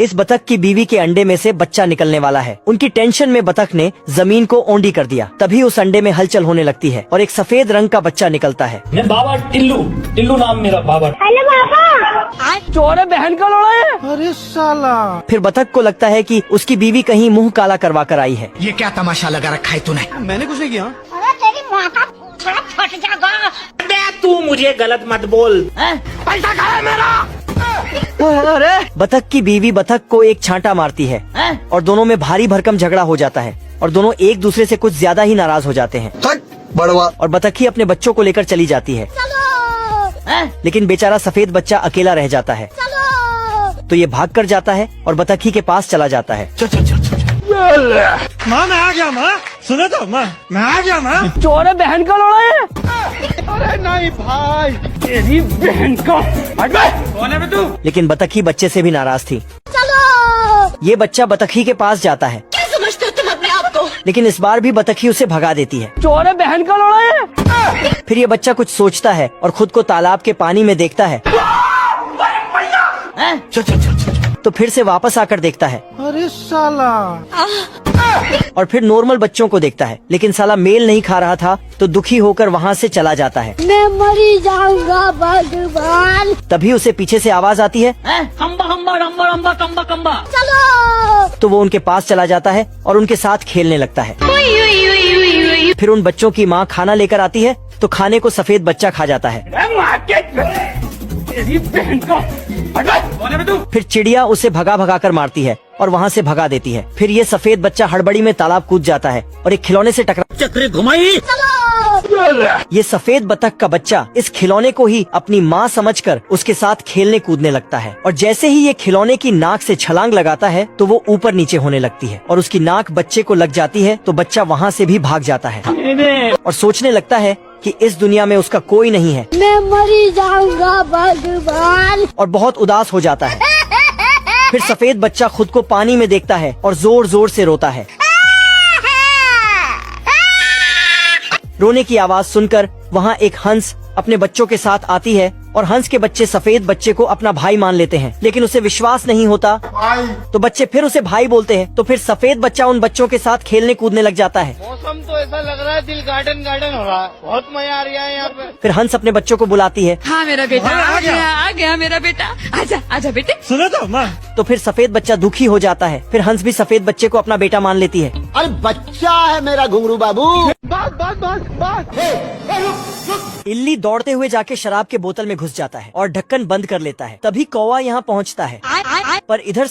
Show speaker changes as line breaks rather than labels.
इस बतख की बीवी के अंडे में से बच्चा निकलने वाला है। उनकी टेंशन में बतख ने जमीन को ओंडी कर दिया। तभी उस अंडे में हलचल होने लगती है और एक सफेद रंग का बच्चा निकलता है।
मैं बाबा टिल्लू, टिल्लू नाम मेरा बाबा।
हेलो बाबा।
चोर बहन का लोड़ा है।
अरे साला।
फिर बतख को लगता है कि उसकी बीवी कहीं मुंह काला करवा कर आई है।
ये क्या तमाशा लगा रखा है तूने?
मैंने कुछ नहीं किया।
अरे तेरी माँ का फट जाएगा।
तू मुझे गलत मत बोल।
पैसा खाया मेरा।
अरे बतख की बीवी बतख को एक छांटा मारती है और दोनों में भारी भरकम झगड़ा हो जाता है और दोनों एक दूसरे से कुछ ज्यादा ही नाराज हो जाते हैं।
बड़वा।
और बतखी अपने बच्चों को लेकर चली जाती है, लेकिन बेचारा सफेद बच्चा अकेला रह जाता है। तो ये भाग कर जाता है और बतखी के पास चला जाता है।
चल चल चल चल।
माँ मैं आ गया माँ। सुनो तो माँ मैं आ गया माँ।
चोर बहन का लोड़ा है।
अरे नहीं भाई।
तेरी बहन का।
कौन है बे तू?
लेकिन बतखी बच्चे से भी नाराज थी।
चलो।
ये बच्चा बतखी के पास जाता है,
क्या समझते हो तुम अपने आप को?
लेकिन इस बार भी बतखी उसे भगा देती है।
चोर बहन का लोड़ा है।
फिर ये बच्चा कुछ सोचता है और खुद को तालाब के पानी में देखता है।
चल चल चल चल।
तो फिर से वापस आकर देखता है
अरे साला।
और फिर नॉर्मल बच्चों को देखता है, लेकिन साला मेल नहीं खा रहा था तो दुखी होकर वहाँ से चला जाता है।
मैं मरी जाऊंगा भगवान।
तभी उसे पीछे से आवाज आती है।
हम्बा हम्बा रम्बा रम्बा कम्बा कम्बा।
चलो।
तो वो उनके पास चला जाता है और उनके साथ खेलने लगता है। फिर उन बच्चों की माँ खाना लेकर आती है तो खाने को सफेद बच्चा खा जाता है।
तेरी बहन का।
कौन है बे तू?
फिर चिड़िया उसे भगा भगा कर मारती है और वहाँ से भगा देती है। फिर ये सफेद बच्चा हड़बड़ी में तालाब कूद जाता है और एक खिलौने से टकरा।
चक्री घुमाई।
ये सफेद बतख का बच्चा इस खिलौने को ही अपनी माँ समझकर उसके साथ खेलने कूदने लगता है और जैसे ही ये खिलौने की नाक से छलांग लगाता है तो वो ऊपर नीचे होने लगती है और उसकी नाक बच्चे को लग जाती है तो बच्चा वहाँ से भी भाग जाता है और सोचने लगता है कि इस दुनिया में उसका कोई नहीं है।
मैं मरी जाऊंगा भगवान।
और बहुत उदास हो जाता है। फिर सफेद बच्चा खुद को पानी में देखता है और जोर जोर से रोता है। रोने की आवाज सुनकर वहाँ एक हंस अपने बच्चों के साथ आती है और हंस के बच्चे सफेद बच्चे को अपना भाई मान लेते हैं, लेकिन उसे विश्वास नहीं होता तो बच्चे फिर उसे भाई बोलते हैं। तो फिर सफेद बच्चा उन बच्चों के साथ खेलने कूदने लग जाता है।
मौसम तो ऐसा लग रहा है दिल गार्डन गार्डन हो रहा है। बहुत मजा आ रहा है यहाँ पे।
फिर हंस अपने बच्चों को बुलाती है।
हाँ मेरा बेटा आ गया मेरा बेटा। आजा आजा बेटे।
सुनो तो माँ।
तो फिर सफेद बच्चा दुखी हो जाता है। फिर हंस भी सफेद बच्चे को अपना बेटा मान लेती है।
अरे बच्चा है मेरा घुंगरू बाबू।
इल्ली दौड़ते हुए जाके शराब के बोतल में घुस जाता है और ढक्कन बंद कर लेता है। तभी कौवा यहाँ पहुँचता है, पर इधर